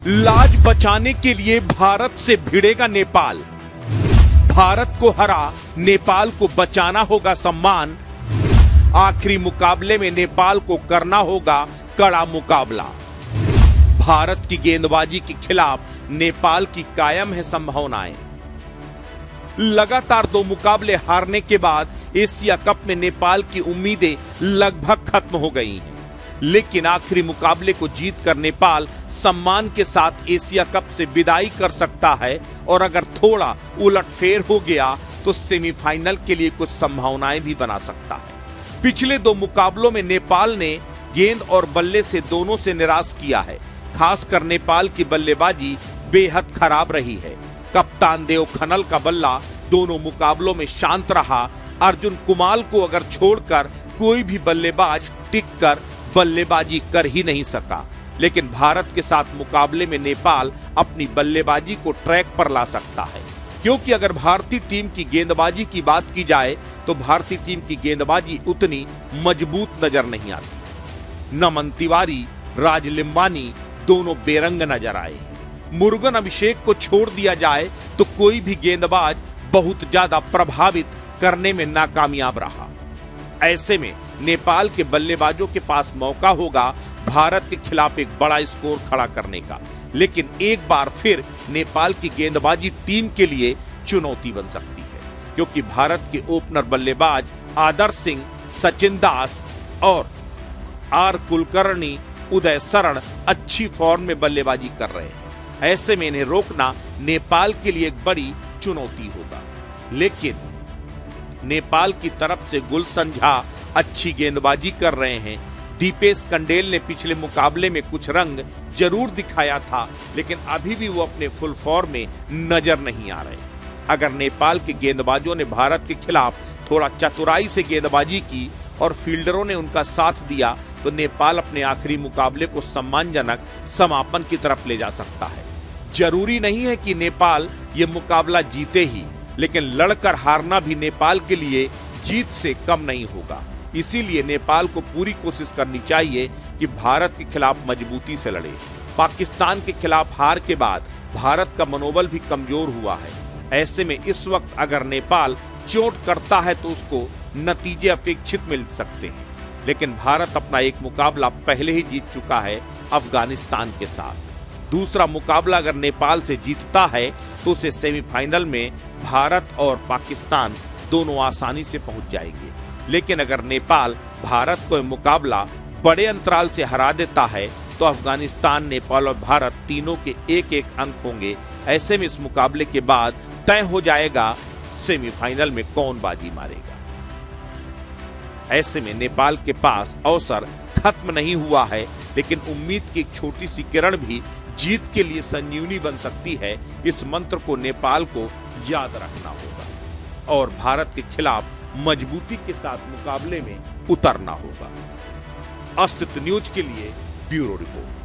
लाज बचाने के लिए भारत से भिड़ेगा नेपाल। भारत को हरा नेपाल को बचाना होगा सम्मान। आखिरी मुकाबले में नेपाल को करना होगा कड़ा मुकाबला। भारत की गेंदबाजी के खिलाफ नेपाल की कायम है संभावनाएं। लगातार 2 मुकाबले हारने के बाद एशिया कप में नेपाल की उम्मीदें लगभग खत्म हो गई हैं, लेकिन आखिरी मुकाबले को जीतकर नेपाल सम्मान के साथ एशिया कप से विदाई कर सकता है और अगर थोड़ा उलटफेर हो गया तो सेमीफाइनल के लिए कुछ संभावनाएं भी बना सकता है। पिछले 2 मुकाबलों में नेपाल ने गेंद और बल्ले से दोनों से निराश किया है। खासकर नेपाल की बल्लेबाजी बेहद खराब रही है। कप्तान देवखनल का बल्ला दोनों मुकाबलों में शांत रहा। अर्जुन कुमाल को अगर छोड़कर कोई भी बल्लेबाज टिककर बल्लेबाजी कर ही नहीं सका, लेकिन भारत के साथ मुकाबले में नेपाल अपनी बल्लेबाजी को ट्रैक पर ला सकता है, क्योंकि अगर भारतीय टीम की गेंदबाजी की बात की जाए तो भारतीय टीम की गेंदबाजी उतनी मजबूत नजर नहीं आती। नमन तिवारी, राज लिम्बानी दोनों बेरंग नजर आए हैं। मुरुगन अभिषेक को छोड़ दिया जाए तो कोई भी गेंदबाज बहुत ज्यादा प्रभावित करने में नाकामयाब रहा। ऐसे में नेपाल के बल्लेबाजों के पास मौका होगा भारत के खिलाफ एक बड़ा स्कोर खड़ा करने का, लेकिन एक बार फिर नेपाल की गेंदबाजी टीम के लिए चुनौती बन सकती है, क्योंकि भारत के ओपनर बल्लेबाज आदर्श सिंह, सचिन दास और आर कुलकर्णी, उदय शरण अच्छी फॉर्म में बल्लेबाजी कर रहे हैं। ऐसे में इन्हें रोकना नेपाल के लिए एक बड़ी चुनौती होगा, लेकिन नेपाल की तरफ से गुलशन झा अच्छी गेंदबाजी कर रहे हैं। दीपेश कंडेल ने पिछले मुकाबले में कुछ रंग जरूर दिखाया था, लेकिन अभी भी वो अपने फुल फॉर्म में नजर नहीं आ रहे। अगर नेपाल के गेंदबाजों ने भारत के खिलाफ थोड़ा चतुराई से गेंदबाजी की और फील्डरों ने उनका साथ दिया तो नेपाल अपने आखिरी मुकाबले को सम्मानजनक समापन की तरफ ले जा सकता है। जरूरी नहीं है कि नेपाल ये मुकाबला जीते ही, लेकिन लड़कर हारना भी नेपाल के लिए जीत से कम नहीं होगा। इसीलिए नेपाल को पूरी कोशिश करनी चाहिए कि भारत के खिलाफ मजबूती से लड़े। पाकिस्तान के खिलाफ हार के बाद भारत का मनोबल भी कमजोर हुआ है। ऐसे में इस वक्त अगर नेपाल चोट करता है तो उसको नतीजे अपेक्षित मिल सकते हैं, लेकिन भारत अपना एक मुकाबला पहले ही जीत चुका है अफगानिस्तान के साथ। दूसरा मुकाबला अगर नेपाल से जीतता है तो उसे सेमीफाइनल में भारत और पाकिस्तान दोनों आसानी से पहुंच जाएंगे। लेकिन अगर नेपाल भारत को मुकाबला बड़े अंतराल से हरा देता है तो अफगानिस्तान, नेपाल और भारत तीनों के 1-1 अंक होंगे। ऐसे में इस मुकाबले के बाद तय हो जाएगा सेमीफाइनल में कौन बाजी मारेगा। ऐसे में नेपाल के पास अवसर खत्म नहीं हुआ है, लेकिन उम्मीद की एक छोटी सी किरण भी जीत के लिए संजीवनी बन सकती है। इस मंत्र को नेपाल को याद रखना होगा और भारत के खिलाफ मजबूती के साथ मुकाबले में उतरना होगा। अस्तित्व न्यूज के लिए ब्यूरो रिपोर्ट।